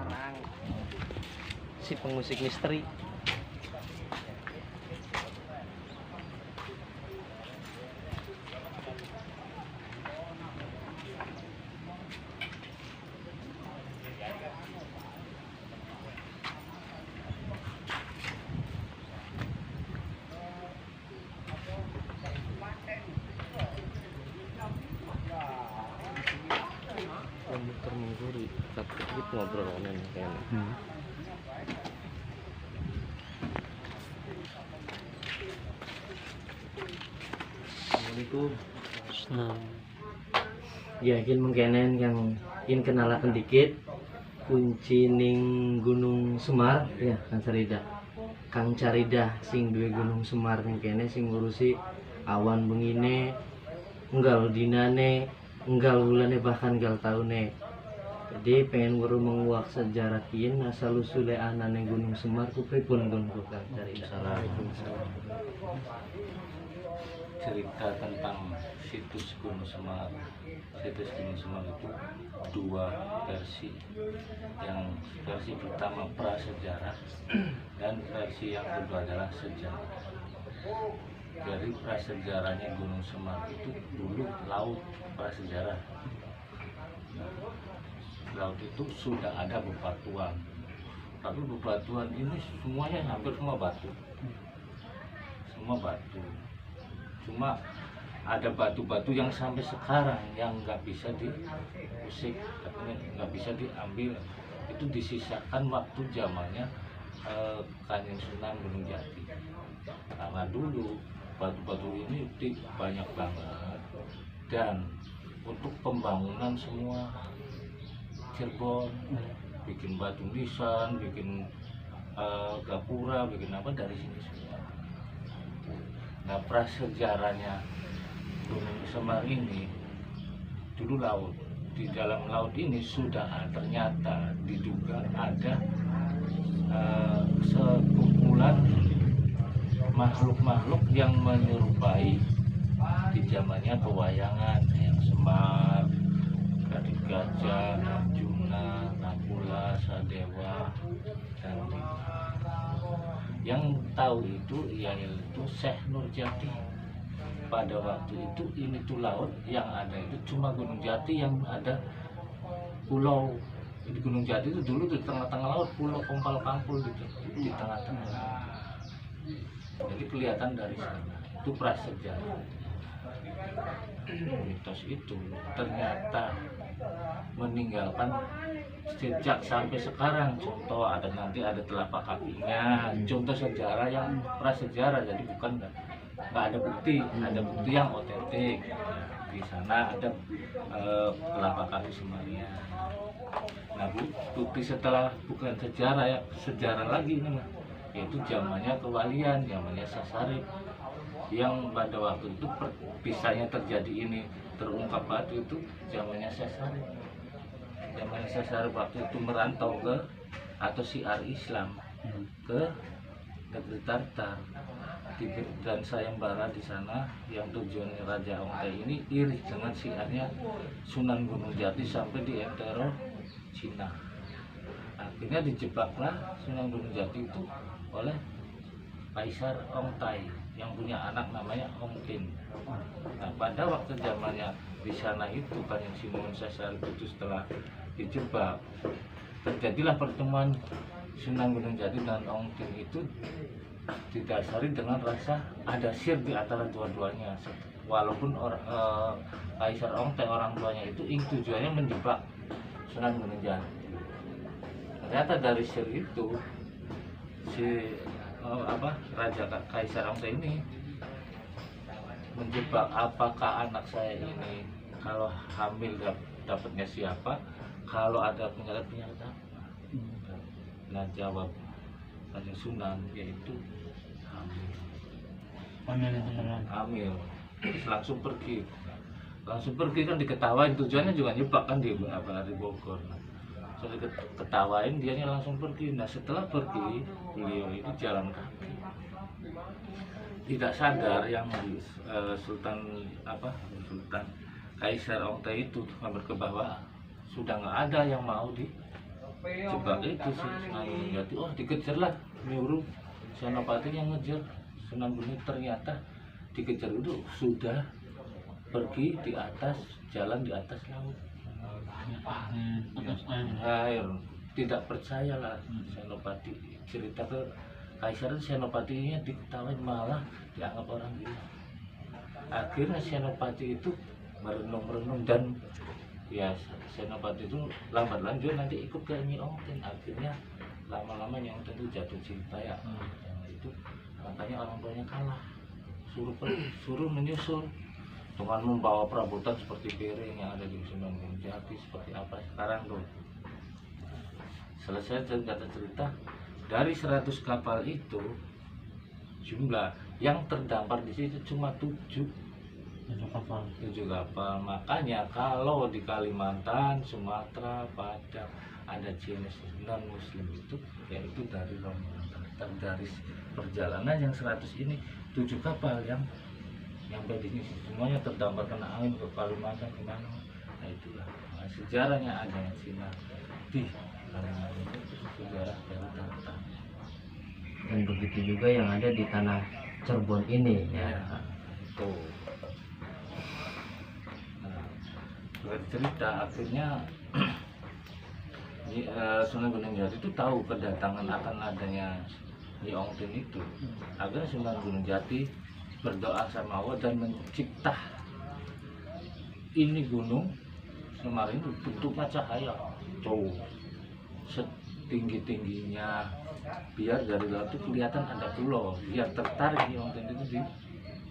sekarang si pengusik misteri. Komputer mengguri, tapi ngobrol online kayaknya. Assalamualaikum. Ya, ingin mengkenen yang ingin kenalakan dikit kunci ning Gunung Semar ya Kang Carida sing duwe Gunung Semar ning kene sing ngurusi awan bengine enggal dinane enggal bulane bahkan enggal taune. Jadi pengen guru menguak sejarah kieu asal usule anane Gunung Semar ku pripun Kang Carida. Cerita tentang situs Gunung Semar. Situs Gunung Semar itu dua versi. Yang versi pertama prasejarah dan versi yang kedua adalah sejarah. Dari prasejarahnya Gunung Semar itu dulu laut prasejarah. Laut itu sudah ada bebatuan, tapi bebatuan ini semuanya hampir semua batu. Semua batu. Cuma ada batu-batu yang sampai sekarang yang nggak bisa diusik, katanya nggak bisa diambil. Itu disisakan waktu zamannya Kanjeng Sunan Gunung Jati. Karena dulu batu-batu ini banyak banget, dan untuk pembangunan semua Cirebon, bikin batu nisan, bikin gapura, bikin apa dari sini semua. Nah, prasejarahnya Gunung Semar ini dulu laut. Di dalam laut ini sudah ternyata diduga ada sekumpulan makhluk-makhluk yang menyerupai di zamannya pewayangan yang Semar, Gading Gajah, Arjuna, Nakula, Sadewa, dan yang tahu itu yaitu Syekh Nurjati. Pada waktu itu ini tuh laut yang ada itu cuma Gunung Jati yang ada pulau. Di Gunung Jati itu dulu di tengah-tengah laut, pulau Kompal Kampul gitu, di tengah-tengah. Jadi kelihatan dari sana. Itu prasejarah. Mitos itu ternyata meninggalkan sejak sampai sekarang. Contoh nanti ada telapak kakinya, contoh sejarah yang prasejarah, jadi bukan nggak ada bukti, ada bukti yang otentik. Di sana ada telapak kaki Semarnya. Nah, bukti setelah bukan sejarah ya, sejarah lagi ini mah, yaitu zamannya kewalian, zamannya Sasarip, yang pada waktu itu pisahnya terjadi ini terungkap batu itu zamannya Sasarip. Zamannya Sasarip waktu itu merantau ke atau syiar Islam ke negeri Tartar, Tibet dan sayembara di sana, yang tujuannya Raja Ongtai ini iri dengan syiarnya Sunan Gunung Jati sampai di Entero, Cina. Akhirnya dijebaklah Sunan Gunung Jati itu oleh Kaisar Ongtai yang punya anak namanya Ongtin. Nah, pada waktu zamannya di sana itu kan yang Simon Sasarip itu setelah dijebak, terjadilah pertemuan Sunan Gunung Jati dan Ongtin itu didasari dengan rasa ada sir di antara dua-duanya. Walaupun Kaisar Ongtai orang tuanya itu tujuannya menjebak Sunan Gunung Jati. Ternyata dari sir itu si Raja Kaisar Ongtai ini menjebak, apakah anak saya ini kalau hamil dapatnya siapa, kalau ada penyakit apa. Nah, jawab Kanjeng Sunan yaitu hamil. Terus langsung pergi kan diketawain, tujuannya juga nyebak kan di Bogor. So, diketawain, dianya langsung pergi. Nah, setelah pergi beliau itu jalan kaki, tidak sadar yang Sultan Kaisar Ongtai itu hampir ke bawah, sudah nggak ada yang mau jebak itu si Sunan Gunung Jati. Oh dikejar lah, nyuruh Senopati yang ngejar Sunan Gunung, ternyata dikejar itu sudah pergi di atas jalan di atas laut. Air tidak percayalah Senopati cerita ke Kaisar, Senopatinya diketahui malah dianggap orang gila. Akhirnya Senopati itu merenung dan ya Senopati itu lambat lanjut nanti ikut ke Nyi Ongtin. Akhirnya lama-lama Nyi Ongtin itu jatuh cinta ya. Yang itu makanya orang tuanya kalah, suruh menyusul dengan membawa perabotan seperti piring yang ada di Sunan Gunung Jati seperti apa sekarang tuh. Selesai cerita dari 100 kapal itu jumlah yang terdampar di situ cuma 7 kapal. Makanya kalau di Kalimantan, Sumatera, Padang ada jenis non muslim itu yaitu dari Rombongan. Dari perjalanan yang 100 ini 7 kapal yang sampai di sini semuanya terdampar kena angin ke Kalimantan kemana. Nah itulah sejarahnya adanya Cina di Kalimantan itu sejarah dari Tartan. Dan begitu juga yang ada di tanah Cirebon ini ya. Tuh. Nah, bercerita akhirnya Sunan Gunung Jati itu tahu kedatangan akan adanya Nyi Ongtin itu. Akhirnya Sunan Gunung Jati berdoa sama Allah dan mencipta ini gunung Semar ini bentuknya cahaya tuh setinggi-tingginya, biar dari laut itu kelihatan ada pulau, biar tertarik Nyi Ongtin itu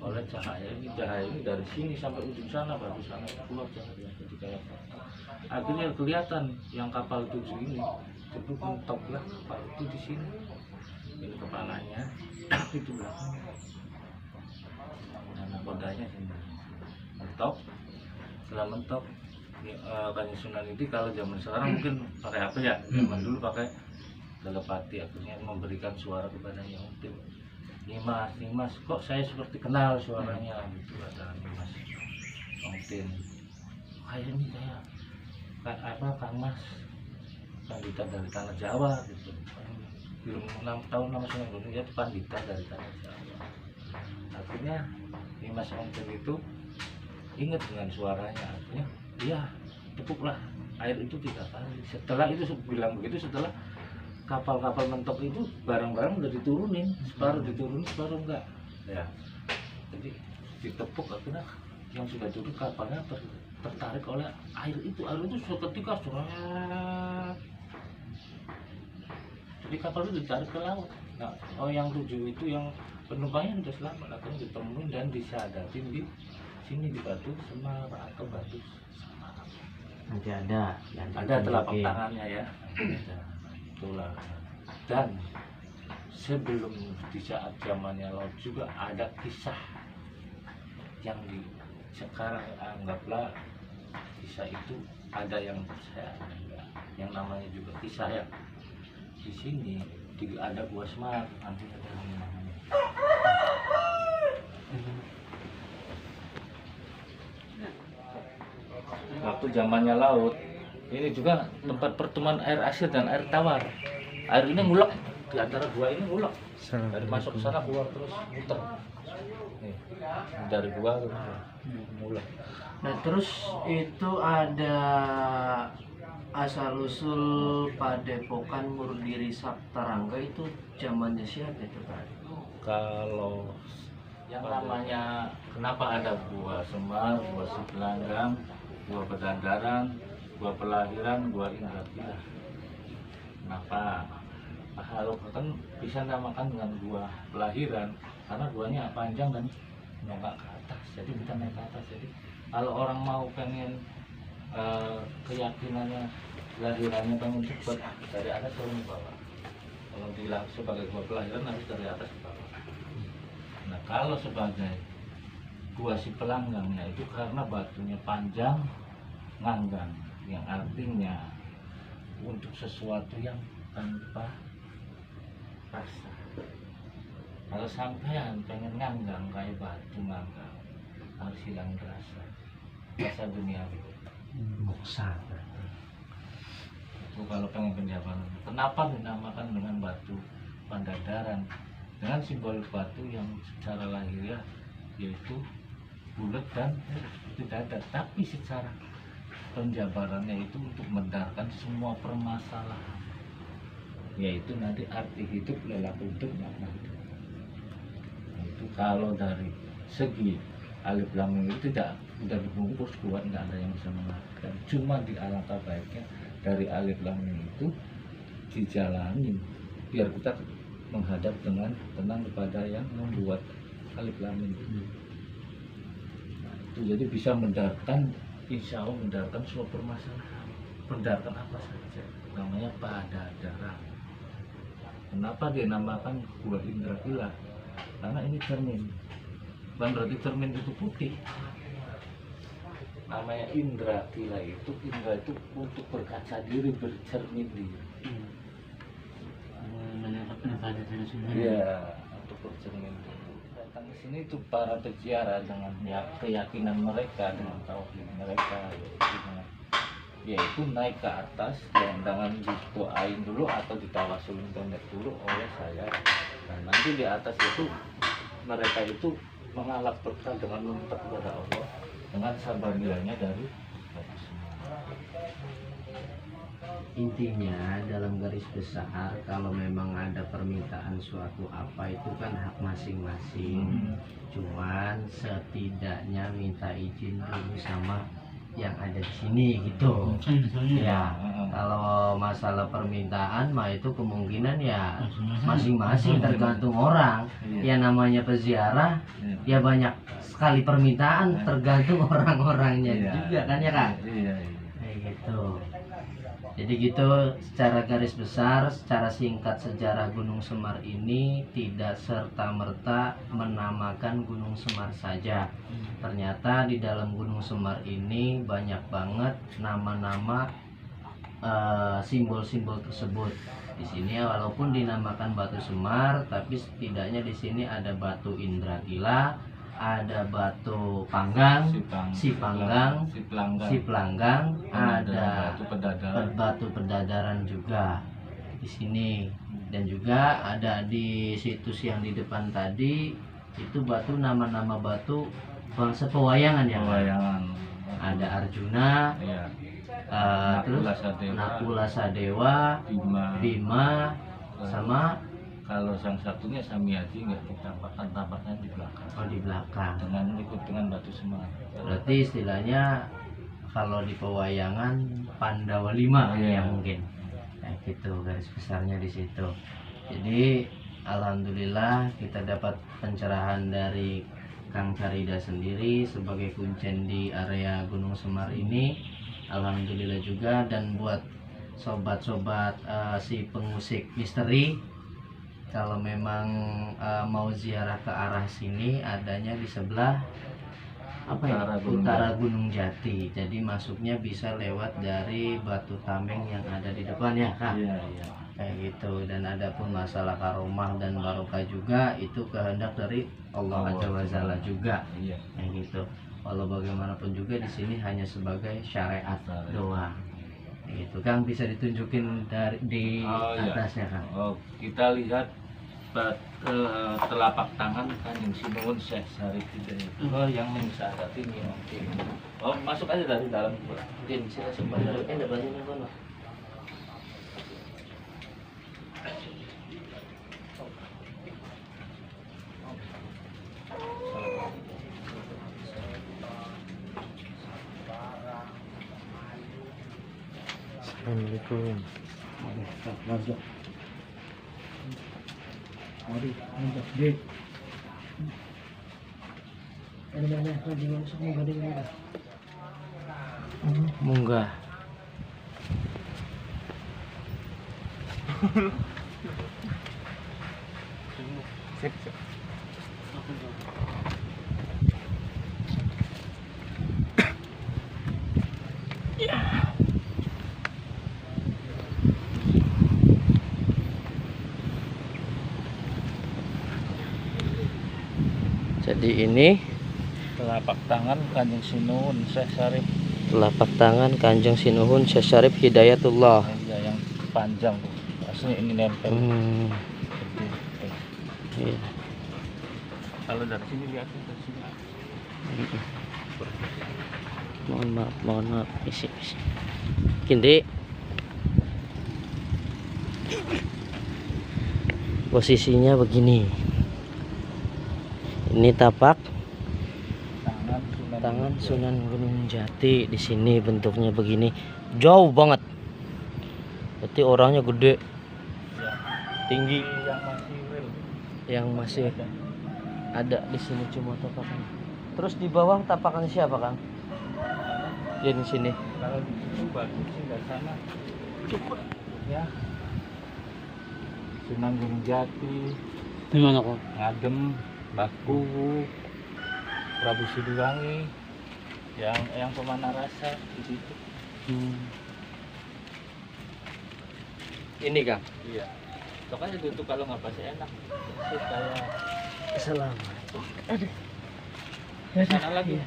oleh cahaya ini dari sini sampai ujung sana, baru sana pulau cahaya. Jadi kayak akhirnya kelihatan yang kapal 7 ini itu mentoklah kapal itu di sini, ini kepalanya itu belakangnya. Nah, kodanya sini mentok. Setelah mentok Kanjeng Sunan ini kalau zaman sekarang mungkin pakai HP ya, zaman dulu pakai telepati. Akhirnya memberikan suara kepada Nyi Ongtin, Nimas, kok saya seperti kenal suaranya gitu, kata Nimas Ongtin. Kayaknya kayak Kang Mas pandita dari tanah Jawa gitu. Belum 6 tahun nama Sunan Gunung Jati pandita dari tanah Jawa. Akhirnya Nimas Ongtin itu ingat dengan suaranya. Akhirnya iya, tepuklah air itu 3 kali. Setelah itu bilang begitu, setelah kapal-kapal mentok itu barang-barang udah diturunin, separuh diturunin, separuh enggak ya. Jadi ditepuk, akhirnya yang sudah turun kapalnya tertarik oleh air itu seketika surat. Jadi kapal itu ditarik ke laut. Nah, yang 7 itu yang penumpangnya sudah selamat, akhirnya ditemuin dan disadatin di sini di Batu Semar atau Batu Semar. Nanti ada telapak tangannya ya. Itulah. Dan sebelum di saat zamannya laut juga ada kisah yang sekarang anggaplah kisah itu ada yang percaya, yang namanya juga kisah ya. Di sini ada Gua Semar, nanti ada namanya. Waktu zamannya laut, ini juga tempat pertemuan air asin dan air tawar. Air ini ngulek, di antara gua ini ngulek. Dari masuk ke sana keluar terus muter. Nih, dari gua ngulek. Nah terus itu ada asal usul Padepokan Murdiri Saptarangga itu zamannya siapa itu Pak? Kalau yang namanya kenapa ada Gua Semar, Gua Sipelanggang, Gua Pedandaran, Gua Pelahiran, Gua Indragila. Kenapa? Kalau kan bisa namakan dengan Gua Pelahiran karena guanya panjang dan nongak ke atas, jadi kita naik ke atas. Jadi kalau orang mau pengen keyakinannya lahirannya pengen cepat, dari atas turun ke bawah. Kalau bilang sebagai Gua Pelahiran harus dari atas ke bawah. Nah kalau sebagai Gua Sipelanggangnya itu karena batunya panjang nganggang, yang artinya untuk sesuatu yang tanpa rasa. Kalau sampean pengen nganggang kayak batu nganggang, harus hilang rasa duniawi. Moksa. itu kalau pengen penjabaran. Kenapa dinamakan dengan batu Pandadaran? Dengan simbol batu yang secara lahiriah yaitu bulat dan tidak ada, tapi secara penjabarannya itu untuk mendarkan semua permasalahan, yaitu nanti arti hidup, perilaku hidup, makna hidup. Nah, itu kalau dari segi alif lam mim itu tidak udah dibungkus kuat, nggak ada yang bisa mengartikan. Cuma di alangkah baiknya dari alif lam mim itu dijalanin biar kita menghadap dengan tenang kepada yang membuat alif lam mim itu. Nah, itu jadi bisa mendarkan, insya Allah mendarkan semua permasalahan, mendarkan apa saja. Namanya Pandadaran. Kenapa dinamakan gua indra gila? Karena ini cermin. Bukan berarti cermin itu putih. Namanya indra gila itu, indra itu untuk berkaca diri, bercermin diri. Menangkap diri sendiri. Iya, untuk bercermin diri. Datang ke sini itu para peziarah dengan keyakinan mereka, dengan tauhid mereka, yaitu naik ke atas dan dengan didoain dulu atau ditawasulin pendek dulu oleh saya. Dan nanti di atas itu mereka itu mengalap berkah dengan meminta kepada Allah dengan sabarnya dari batu semar. Intinya dalam garis besar, kalau memang ada permintaan suatu apa itu kan hak masing-masing. Cuman setidaknya minta izin dulu sama yang ada di sini gitu. Ya, kalau masalah permintaan mah itu kemungkinan ya masing-masing tergantung orang. Ya namanya peziarah ya banyak sekali permintaan, tergantung orang-orangnya juga kan ya kan. Kayak gitu. Jadi gitu secara garis besar, secara singkat sejarah Gunung Semar ini tidak serta-merta menamakan Gunung Semar saja. Ternyata di dalam Gunung Semar ini banyak banget nama-nama simbol-simbol tersebut. Di sini walaupun dinamakan Batu Semar, tapi setidaknya di sini ada Batu Indragila, ada Batu Panggang, si Panggang, si Pelanggang, ada Batu Pendadaran juga di sini, dan juga ada di situs yang di depan tadi itu batu, nama-nama batu bangsa pewayangan ya. Pewayangan. Ada Arjuna, Ya. Terus Nakula Sadewa, Bima, sama kalau yang satunya Samyadi nggak ditampakkan, tampaknya di belakang. Oh di belakang. Dengan ikut dengan Batu Semar. Berarti istilahnya kalau di pewayangan Pandawa 5 ya mungkin. Nah gitu garis besarnya di situ. Jadi alhamdulillah kita dapat pencerahan dari Kang Carida sendiri sebagai kuncen di area Gunung Semar ini. Alhamdulillah juga, dan buat sobat-sobat si pengusik misteri, kalau memang mau ziarah ke arah sini, adanya di sebelah utara Gunung Jati. Jadi masuknya bisa lewat dari Batu Tameng yang ada di depan ya Kak. Iya. Kayak gitu. Dan ada pun masalah karomah dan barokah juga, itu kehendak dari Allah Azza wa Jalla juga. Iya. Kayak gitu. Walau bagaimanapun juga di sini hanya sebagai syariat doang. Gitu Kang, bisa ditunjukin di atasnya Kang. Oh, kita lihat telapak tangan Kanjeng Sinuhun Syekh Syarif Hidayatullah yang mensyahadati ini. Oh, masuk aja dari dalam. Din, sila sebenarnya ada banyak yang kono. Assalamualaikum. Mari, mantap deh. Ada banyak lagi masuk munggah deh munggah. Munggah. Sip. Jadi ini Telapak tangan Kanjeng Sinuhun Syekh Syarif. telapak tangan Kanjeng Sinuhun Syekh Syarif Hidayatullah. Yang panjang tuh. Aslinya ini nempel. Gede. Iya. Kalau dari sini lihatnya dari sini. Mohon maaf, isi. Kindi. Posisinya begini. Ini tapak tangan Sunan Gunung Jati. Di sini bentuknya begini, jauh banget. Berarti orangnya gede, tinggi. Yang masih ada di sini cuma tapakan. Terus di bawah tapakan siapa, Kang? Ya di sini. Kalau di situ bagus sih nggak sana. Coba ya. Sunan Gunung Jati, Di mana kok? Ngadem, Baku, Prabu Siliwangi, yang Pemanah Rasa di situ. Ini, Kang. Iya. Pokoknya duduk kalau nggak pasti enak. Sih kayak Assalamualaikum. sana lagi.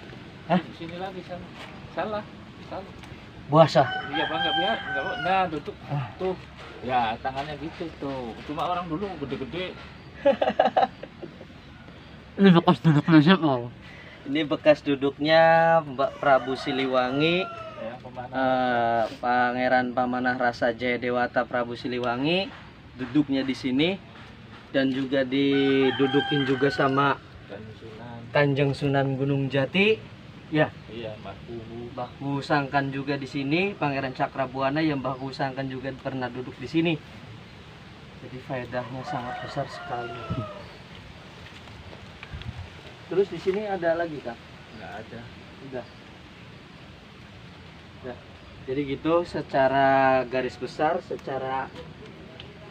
Hah? Sini lagi sana. Salah. Puasa. Iya bang, nggak biar, nggak. Nah duduk tuh. Ya tangannya gitu tuh. Cuma orang dulu gede-gede. Ini bekas duduknya siapa? Ini bekas duduknya Mbak Prabu Siliwangi, Ya, Pemanah. Pangeran Pamanah Rasa Jayadewata Prabu Siliwangi, duduknya di sini, dan juga didudukin juga sama Dan Sunan. Kanjeng Sunan Gunung Jati. Ya, Iya, Baku. Baku Sangkan juga di sini, Pangeran Cakrabuana yang Baku Sangkan juga pernah duduk di sini. Jadi faedahnya sangat besar sekali. Terus di sini ada lagi, Kak? Nggak ada. Udah. Udah. Jadi gitu secara garis besar, secara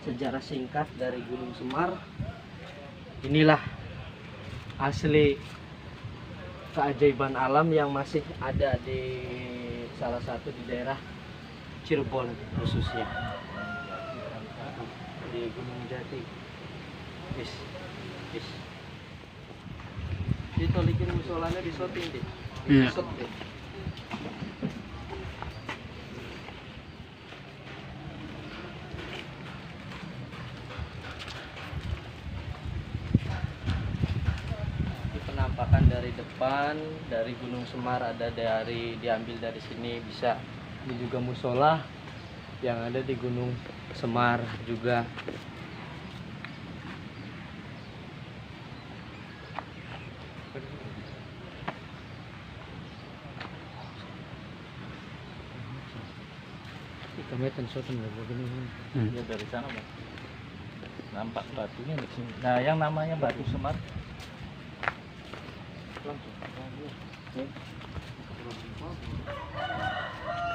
sejarah singkat dari Gunung Semar. Inilah asli keajaiban alam yang masih ada di salah satu di daerah Cirebon khususnya. Di Gunung Jati. Bis. Ditolikin musolanya di shooting deh. Iya. Shot deh. Ini penampakan dari depan, dari Gunung Semar ada diambil dari sini bisa. Ini juga musola yang ada di Gunung Semar juga. Kami tensotan begini. Ya dari sana bang. Nampak batunya di sini. Nah yang namanya Batu Semar. Langsung.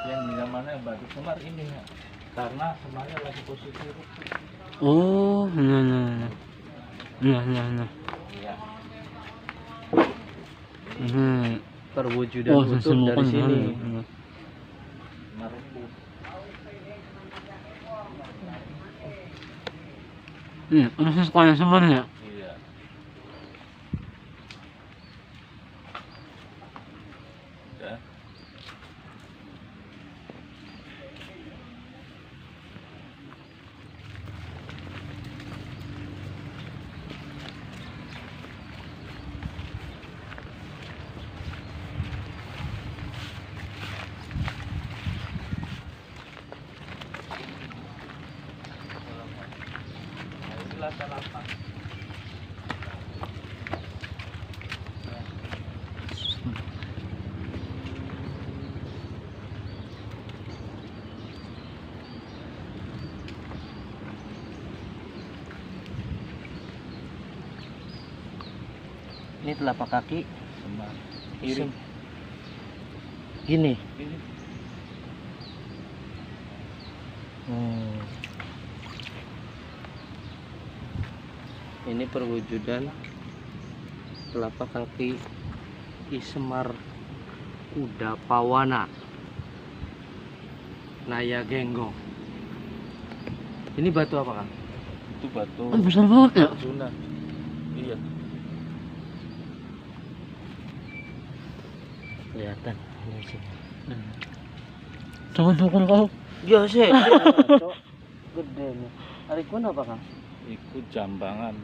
Yang namanya Batu Semar ini ya. Karena Semarnya lagi posisi rumput. Oh, nah. Iya. Perwujudan Oh, utuh dari sini. Semar rumput. Iya, proses sekolah sebenarnya. Iya. Udah. Lata-lata. Ini telapak kaki Semar. Kiri. Kiri. Gini. Kiri. Ini perwujudan telapak kaki Ki Semar Kudapawana Naya Genggong. Ini batu apa, Kang? Itu batu Oh, besar banget ya. Sunan. Iya. Kelihatan ini sini. Coba dukung kau. Ya sih. Gede nih. Arikun apa Kang? Ikut jambangan.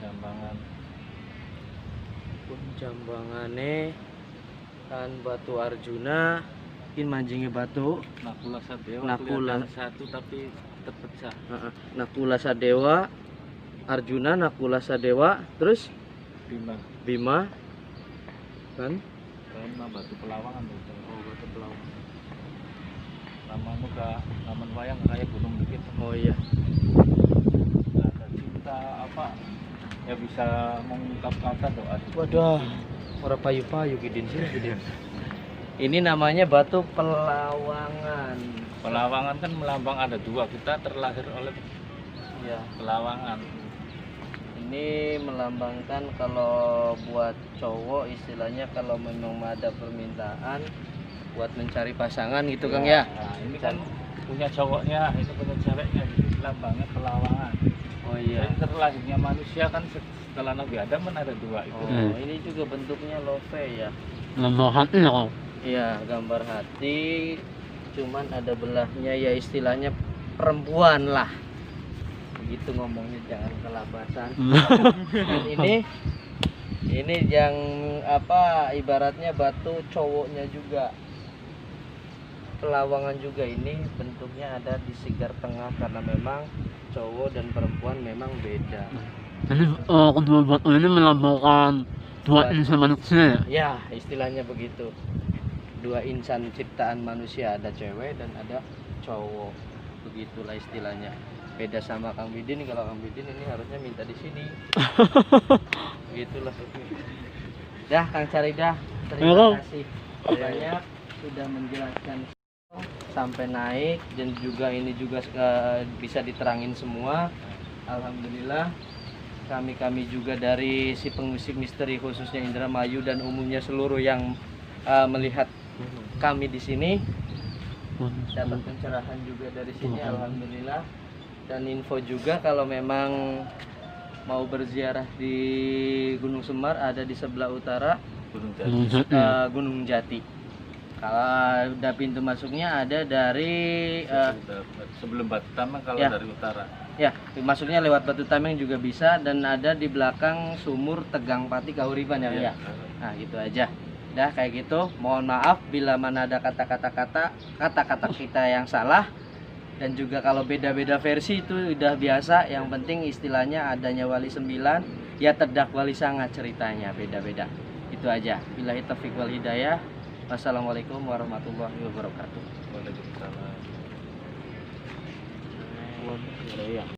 Jambangan. Pun jambangane kan batu Arjuna, in mancingnya batu. Nakula Sadewa. Nakula. Kelihatan satu tapi terpecah. Nakula Sadewa, Arjuna, Nakula Sadewa, terus Bima. Bima, kan? Karena batu pelawangan itu. Oh, batu pelawan. Namanya naman wayang kayak gunung dikit. Oh iya. Ada cinta apa? Ya bisa mengungkapkan doa. Waduh, orang payu-payu gidin sih gidin. Ini namanya batu Pelawangan. Pelawangan kan melambang ada dua. Kita terlahir oleh Ya, Pelawangan. ini melambangkan kalau buat cowok istilahnya kalau memang ada permintaan buat mencari pasangan gitu Kang ya. Nah, ini kan punya cowoknya, ini punya ceweknya. Jadi lambangnya Pelawangan. Oh iya. Jadi terlahirnya manusia kan setelah Nabi Adam kan ada dua itu. Oh, ini juga bentuknya love ya. Lambang hati ya kok. Iya, gambar hati. Cuman ada belahnya ya istilahnya perempuan lah. Begitu ngomongnya jangan kelabasan. Dan ini yang apa ibaratnya batu cowoknya juga. Pelawangan juga ini bentuknya ada di sigar tengah karena memang cowok dan perempuan memang beda. Jadi kedua batu ini melambangkan dua insan manusia ya? Ya, istilahnya begitu. Dua insan ciptaan manusia, ada cewek dan ada cowok. Begitulah istilahnya. Beda sama Kang Bidin, kalau Kang Bidin ini harusnya minta di sini. Begitulah. Dah, Kang Caridah, terima kasih banyak sudah menjelaskan sampai naik dan juga ini juga bisa diterangin semua. Alhamdulillah. Kami juga dari si pengusik misteri khususnya Indramayu dan umumnya seluruh yang melihat kami di sini dapat pencerahan juga dari sini, alhamdulillah. Dan info juga kalau memang mau berziarah di Gunung Semar ada di sebelah utara Gunung Jati. Kalau udah pintu masuknya ada dari sebelum Batu Tameng kalau ya. dari utara. Ya, masuknya lewat Batu Tameng juga bisa dan ada di belakang sumur Tegang Pati Kahuriban ya. Iya. Nah, gitu aja. Dah kayak gitu. Mohon maaf bila mana ada kata-kata kita yang salah dan juga kalau beda-beda versi itu udah biasa. Yang penting istilahnya adanya wali 9, ya terdak wali sangat ceritanya beda-beda. Itu aja. Billahi taufiq wal hidayah. Wassalamualaikum warahmatullahi wabarakatuh. Waalaikumsalam. Ya.